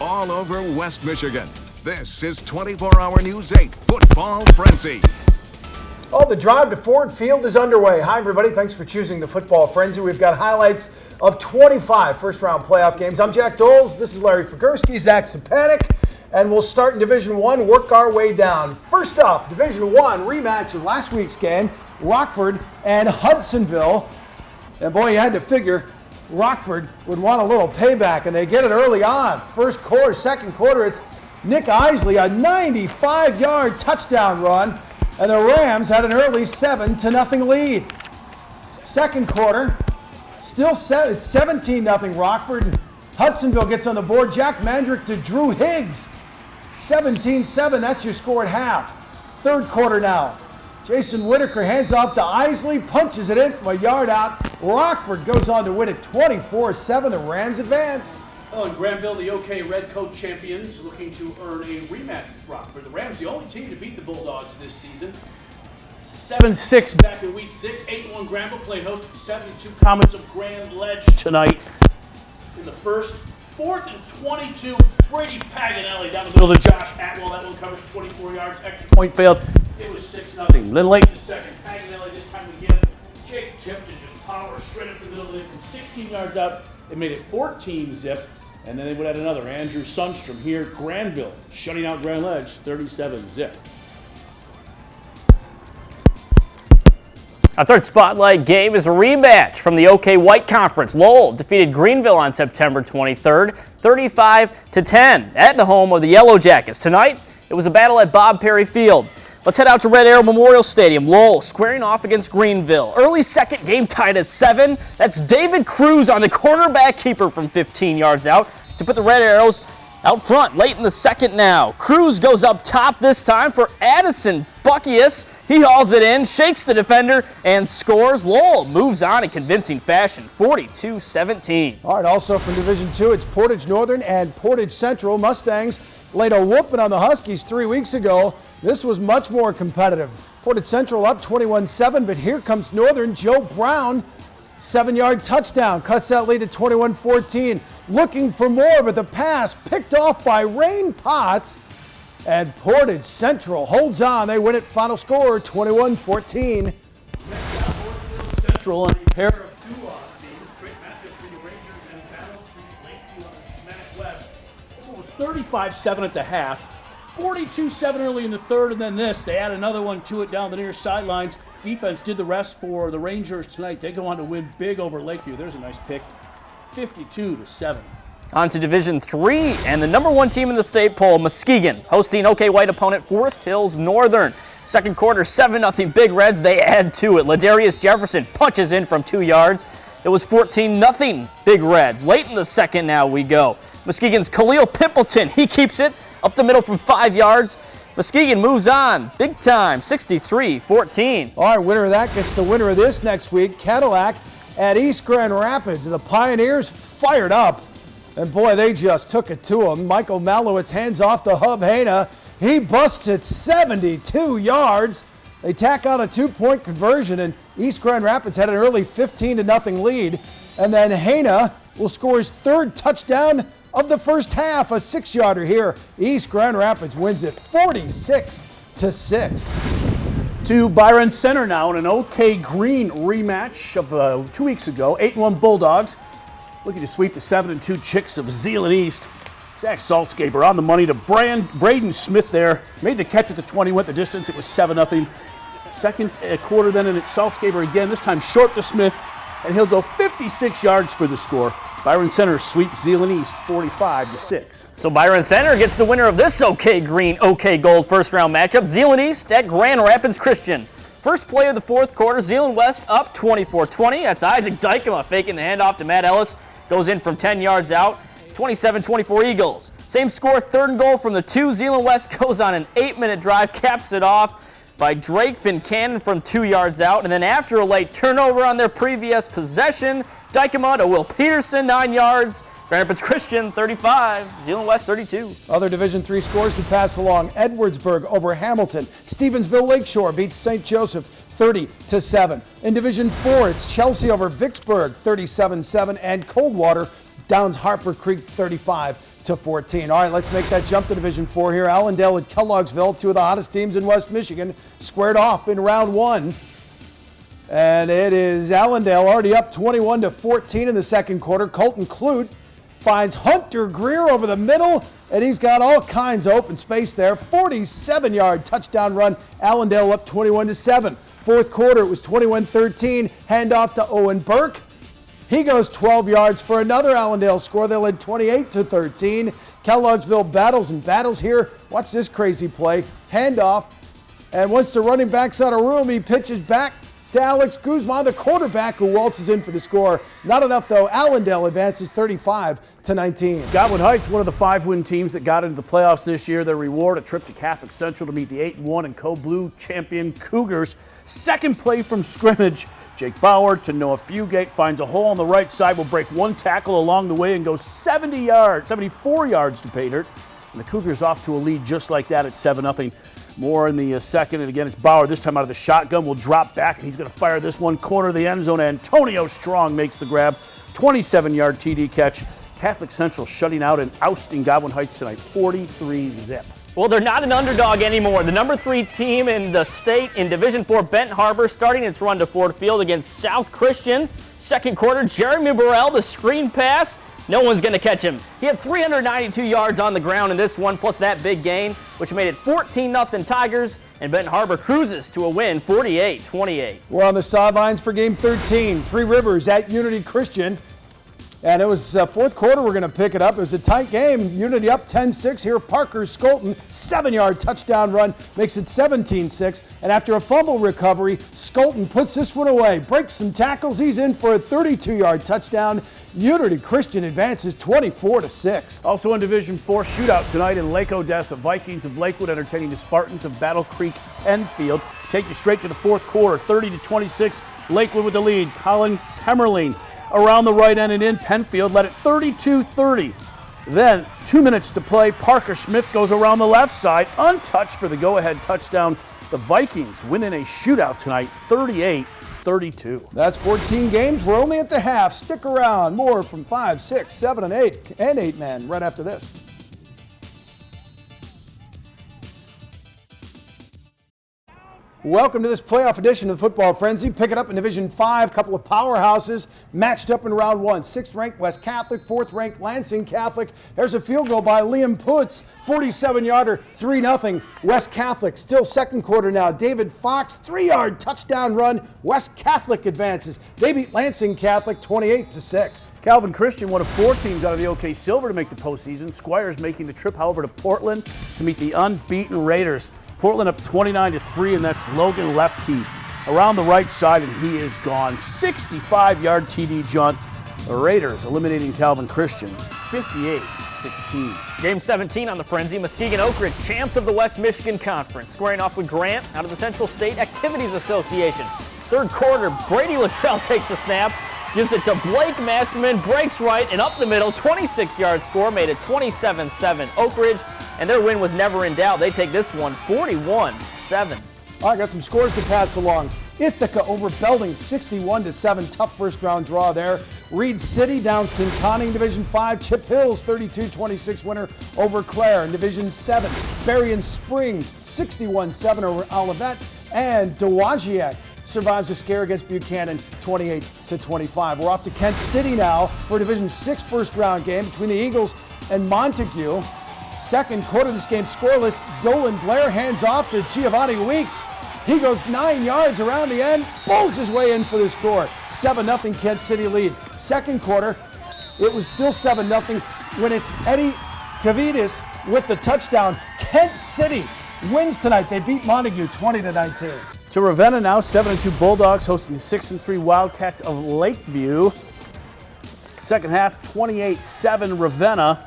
all over West Michigan. This is 24-Hour News 8 Football Frenzy. Oh, the drive to Ford Field is underway. Hi, everybody. Thanks for choosing the Football Frenzy. We've got highlights of 25 first-round playoff games. I'm Jack Doles. This is Larry Figursky, Zach Sapanik, and we'll start in Division I, work our way down. First up, Division I, rematch of last week's game, Rockford and Hudsonville. And boy, you had to figure Rockford would want a little payback, and they get it early on. First quarter, second quarter, it's Nick Isley, a 95-yard touchdown run, and the Rams had an early 7-0 lead. Second quarter, still set, it's 17-0 Rockford. And Hudsonville gets on the board. Jack Mandrick to Drew Higgs. 17-7, that's your score at half. Third quarter now. Jason Whitaker hands off to Isley, punches it in from a yard out. Rockford goes on to win it 24-7. The Rams advance. Oh, and Granville, the OK Redcoat champions, looking to earn a rematch with Rockford. The Rams, the only team to beat the Bulldogs this season. 7-6 back in Week 6. 8-1 Granville play host to 72 Comets of Grand Ledge tonight. In the first, 4th and 22, Brady Paganelli down the middle to Josh Atwell. That one covers 24 yards. Extra point failed. It was 6-0. Then late in the second, Paganelli this time again. Jake Tipton just power straight up the middle of it from 16 yards out. They made it 14-zip. And then they would add another. Andrew Sundstrom here, Granville, shutting out Grand Ledge, 37-zip. Our third spotlight game is a rematch from the OK White Conference. Lowell defeated Greenville on September 23rd, 35-10, at the home of the Yellow Jackets. Tonight, it was a battle at Bob Perry Field. Let's head out to Red Arrow Memorial Stadium. Lowell squaring off against Greenville. Early second, game tied at 7. That's David Cruz on the cornerback keeper from 15 yards out to put the Red Arrows out front. Late in the second now. Cruz goes up top this time for Addison Buckius. He hauls it in, shakes the defender, and scores. Lowell moves on in convincing fashion, 42-17. All right, also from Division II, it's Portage Northern and Portage Central. Mustangs laid a whooping on the Huskies 3 weeks ago. This was much more competitive. Portage Central up 21-7, but here comes Northern. Joe Brown, 7-yard touchdown, cuts that lead to 21-14. Looking for more, but the pass picked off by Rain Potts, and Portage Central holds on. They win it. Final score, 21-14. Central on a pair of two teams. Great matchup between the Rangers and Battle Creek Lakeview on the Smack West. This one was 35-7 at the half. 42-7 early in the third, and then this. They add another one to it down the near sidelines. Defense did the rest for the Rangers tonight. They go on to win big over Lakeview. There's a nice pick, 52-7. On to Division III, and the number one team in the state poll, Muskegon, hosting OK White opponent Forest Hills Northern. Second quarter, 7-0 Big Reds. They add to it. Ladarius Jefferson punches in from 2 yards. It was 14-0 Big Reds. Late in the second now we go. Muskegon's Khalil Pimpleton, he keeps it up the middle from 5 yards. Muskegon moves on, big time, 63-14. All right, winner of that gets the winner of this next week, Cadillac at East Grand Rapids. The Pioneers fired up, and boy, they just took it to them. Michael Malowitz hands off to Hub Hana. He busts it 72 yards. They tack on a 2-point conversion, and East Grand Rapids had an early 15-0 lead. And then Hana will score his third touchdown of the first half, a 6-yarder here. East Grand Rapids wins it 46-6. To Byron Center now in an OK Green rematch of 2 weeks ago. 8-1 Bulldogs looking to sweep the 7-2 Chicks of Zeeland East. Zach Saltzgaber on the money to Braden Smith there. Made the catch at the 20, went the distance. It was 7-0. Second quarter then, and it's Saltzgaber again, this time short to Smith, and he'll go 56 yards for the score. Byron Center sweeps Zeeland East 45-6. So Byron Center gets the winner of this OK Green, OK Gold first round matchup. Zeeland East at Grand Rapids Christian. First play of the fourth quarter, Zeeland West up 24-20. That's Isaac Dykema faking the handoff to Matt Ellis. Goes in from 10 yards out. 27-24 Eagles. Same score, third and goal from the 2. Zeeland West goes on an 8-minute drive, caps it off by Drake Fincannon from 2 yards out. And then after a late turnover on their previous possession, Dykema to Will Peterson, 9 yards. Grand Rapids Christian, 35. Zeeland West, 32. Other Division III scores to pass along. Edwardsburg over Hamilton. Stevensville Lakeshore beats St. Joseph 30-7. In Division IV, it's Chelsea over Vicksburg, 37-7. And Coldwater downs Harper Creek, 35-14. 14. All right, let's make that jump to Division 4 here. Allendale and Kellogg'sville, two of the hottest teams in West Michigan, squared off in round 1. And it is Allendale already up 21-14 in the second quarter. Colton Clute finds Hunter Greer over the middle, and he's got all kinds of open space there. 47-yard touchdown run. Allendale up 21-7. Fourth quarter, it was 21-13. Handoff to Owen Burke. He goes 12 yards for another Allendale score. They led 28-13. Kellogg'sville battles here. Watch this crazy play. Handoff. And once the running back's out of room, he pitches back to Alex Guzman, the quarterback, who waltzes in for the score. Not enough, though. Allendale advances 35-19. Godwin Heights, one of the 5-win teams that got into the playoffs this year. Their reward, a trip to Catholic Central to meet the 8-1 and co-blue champion Cougars. Second play from scrimmage. Jake Bauer to Noah Fugate finds a hole on the right side, will break one tackle along the way and goes 74 yards to pay dirt. And the Cougars off to a lead just like that at 7-0. More in the second, and again, it's Bauer, this time out of the shotgun, will drop back, and he's going to fire this one corner of the end zone. Antonio Strong makes the grab, 27-yard TD catch. Catholic Central shutting out and ousting Godwin Heights tonight, 43-zip. Well, they're not an underdog anymore. The number 3 team in the state in Division 4, Benton Harbor, starting its run to Ford Field against South Christian. Second quarter, Jeremy Burrell, the screen pass. No one's going to catch him. He had 392 yards on the ground in this one, plus that big gain, which made it 14-0 Tigers, and Benton Harbor cruises to a win, 48-28. We're on the sidelines for game 13. Three Rivers at Unity Christian. And it was fourth quarter, we're going to pick it up. It was a tight game. Unity up 10-6 here. Parker Skolton, 7-yard touchdown run, makes it 17-6. And after a fumble recovery, Skolton puts this one away, breaks some tackles. He's in for a 32-yard touchdown. Unity Christian advances 24-6. Also in Division 4, shootout tonight in Lake Odessa. Vikings of Lakewood entertaining the Spartans of Battle Creek Enfield. Take you straight to the fourth quarter, 30-26. Lakewood with the lead. Colin Hemmerling around the right end and in. Penfield led it 32-30. Then 2 minutes to play. Parker Smith goes around the left side, untouched for the go-ahead touchdown. The Vikings win in a shootout tonight, 38-32. That's 14 games. We're only at the half. Stick around. More from 5, 6, 7, and 8 men right after this. Welcome to this playoff edition of the Football Frenzy. Pick it up in Division 5. Couple of powerhouses matched up in round 1. 6th-ranked West Catholic, 4th-ranked Lansing Catholic. There's a field goal by Liam Putz, 47-yarder, 3-0. West Catholic still second quarter now. David Fox, 3-yard touchdown run. West Catholic advances. They beat Lansing Catholic 28-6. Calvin Christian, one of 4 teams out of the OK Silver to make the postseason. Squires making the trip, however, to Portland to meet the unbeaten Raiders. Portland up 29-3, and that's Logan Lefkey around the right side, and he is gone. 65-yard TD jaunt. The Raiders eliminating Calvin Christian, 58-16. Game 17 on the Frenzy. Muskegon Oak Ridge, champs of the West Michigan Conference, squaring off with Grant out of the Central State Activities Association. Third quarter, Brady Luttrell takes the snap, gives it to Blake Masterman, breaks right and up the middle, 26-yard score, made it 27-7 Oak Ridge, and their win was never in doubt. They take this one 41-7. All right, got some scores to pass along. Ithaca over Belding, 61-7. Tough first-round draw there. Reed City down Pinconning in Division 5. Chip Hills, 32-26 winner over Clare in Division 7. Berrien Springs, 61-7 over Olivet. And Dowagiac survives a scare against Buchanan, 28-25. We're off to Kent City now for a Division 6 first-round game between the Eagles and Montague. Second quarter of this game scoreless. Dolan Blair hands off to Giovanni Weeks. He goes 9 yards around the end, bowls his way in for the score. 7-0 Kent City lead. Second quarter, it was still 7-0 when it's Eddie Kavidis with the touchdown. Kent City wins tonight. They beat Montague 20-19. To Ravenna now, 7-2 Bulldogs hosting the 6-3 Wildcats of Lakeview. Second half, 28-7 Ravenna.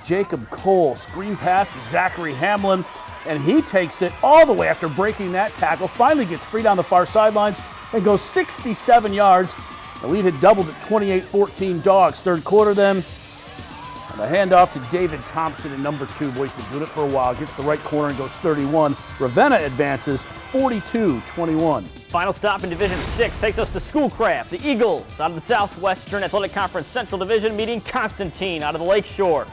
Jacob Cole, screen pass to Zachary Hamlin, and he takes it all the way after breaking that tackle. Finally gets free down the far sidelines and goes 67 yards. The lead had doubled at 28-14 Dogs. Third quarter then, and a handoff to David Thompson in number 2. Boy's been doing it for a while. Gets the right corner and goes 31. Ravenna advances 42-21. Final stop in Division 6 takes us to Schoolcraft. The Eagles out of the Southwestern Athletic Conference Central Division meeting Constantine out of the Lakeshore.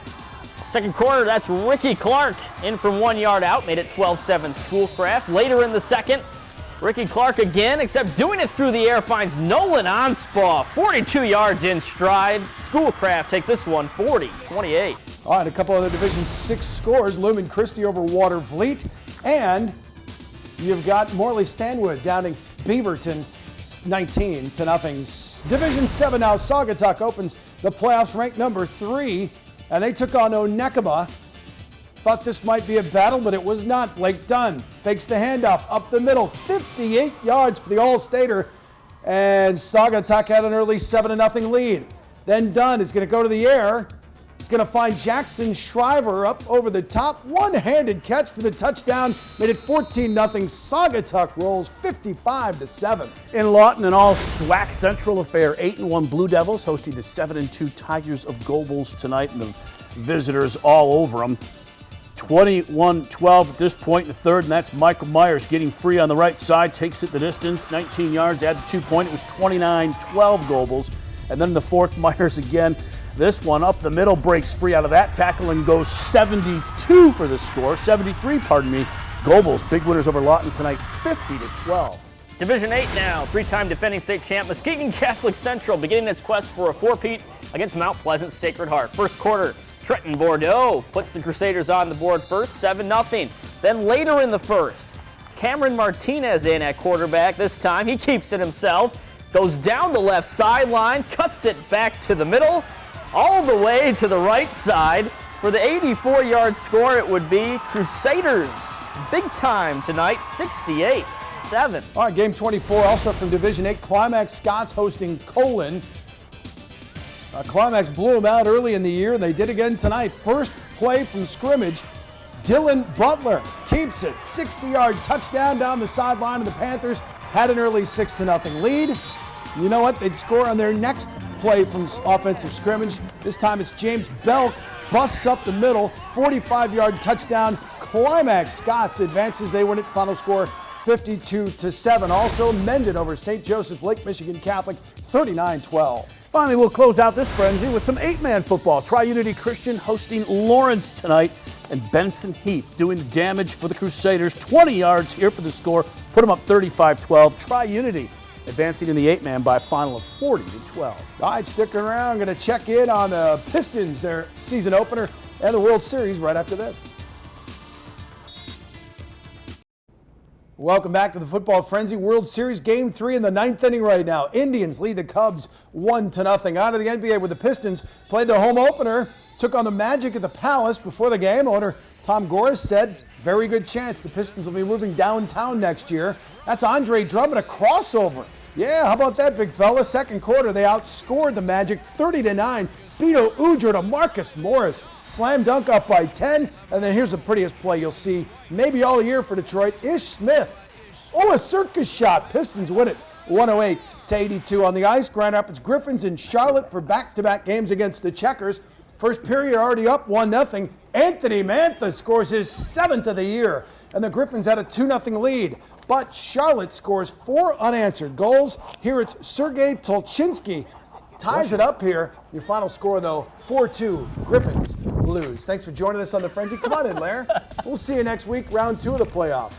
Second quarter, that's Ricky Clark in from 1 yard out, made it 12-7 Schoolcraft. Later in the second, Ricky Clark again, except doing it through the air, finds Nolan Onspaw, 42 yards in stride. Schoolcraft takes this one 40-28. All right, a couple other Division 6 scores. Lumen Christie over Watervliet, and you've got Morley Stanwood downing Beaverton 19-0. Division 7 now, Saugatuck opens the playoffs ranked number 3, and they took on Onekama. Thought this might be a battle, but it was not. Blake Dunn fakes the handoff up the middle, 58 yards for the All-Stater, and Saugatuck had an early 7-0 lead. Then Dunn is going to go to the air. He's going to find Jackson Shriver up over the top. One-handed catch for the touchdown. Made it 14-0. Saugatuck rolls 55-7. In Lawton, an all SWAC Central affair. 8-1 Blue Devils hosting the 7-2 Tigers of Gobles tonight, and the visitors all over them. 21-12 at this point in the third, and that's Michael Myers getting free on the right side. Takes it the distance, 19 yards, add the 2 point. It was 29-12 Gobles. And then the fourth, Myers again. This one up the middle, breaks free out of that tackle and goes 72 for the score. 73, pardon me. Gobles, big winners over Lawton tonight, 50-12. Division 8 now, three-time defending state champ Muskegon Catholic Central beginning its quest for a four-peat against Mount Pleasant Sacred Heart. First quarter, Trenton Bordeaux puts the Crusaders on the board first, 7-0. Then later in the first, Cameron Martinez in at quarterback. This time he keeps it himself, goes down the left sideline, cuts it back to the middle, all the way to the right side. For the 84-yard score, it would be Crusaders. Big time tonight, 68-7. All right, game 24, also from Division 8, Climax Scots hosting Colon. Climax blew them out early in the year, and they did again tonight. First play from scrimmage, Dylan Butler keeps it. 60-yard touchdown down the sideline of the Panthers. Had an early 6-0 lead. You know what? They'd score on their next play from offensive scrimmage. This time it's James Belk, busts up the middle, 45-yard touchdown. Climax Scots advances. They win it. Final score 52-7. Also Mendon over St. Joseph Lake Michigan Catholic, 39-12. Finally, we'll close out this frenzy with some 8-man football. Tri-Unity Christian hosting Lawrence tonight, and Benson Heath doing the damage for the Crusaders. 20 yards here for the score. Put them up 35-12. Tri-Unity advancing in the 8-man by a final of 40-12. All right, stick around. Going to check in on the Pistons, their season opener, and the World Series right after this. Welcome back to the Football Frenzy. World Series Game 3 in the 9th inning right now. Indians lead the Cubs 1-0. Out of the NBA with the Pistons, played their home opener, took on the Magic at the Palace before the game. Owner Tom Goris said, very good chance the Pistons will be moving downtown next year. That's Andre Drummond, a crossover. Yeah, how about that, big fella? Second quarter, they outscored the Magic 30-9. Beto Udrih to Marcus Morris. Slam dunk up by 10. And then here's the prettiest play you'll see maybe all year for Detroit. Ish Smith. Oh, a circus shot. Pistons win it 108-82 on the ice. Grand Rapids Griffins in Charlotte for back-to-back games against the Checkers. First period already up 1-0. Anthony Mantha scores his 7th of the year. And the Griffins had a 2-0 lead. But Charlotte scores 4 unanswered goals. Here it's Sergei Tolchinsky. Ties it up here. Your final score, though, 4-2, Griffins Blues. Thanks for joining us on the Frenzy. Come on in, Lair. We'll see you next week, round 2 of the playoff.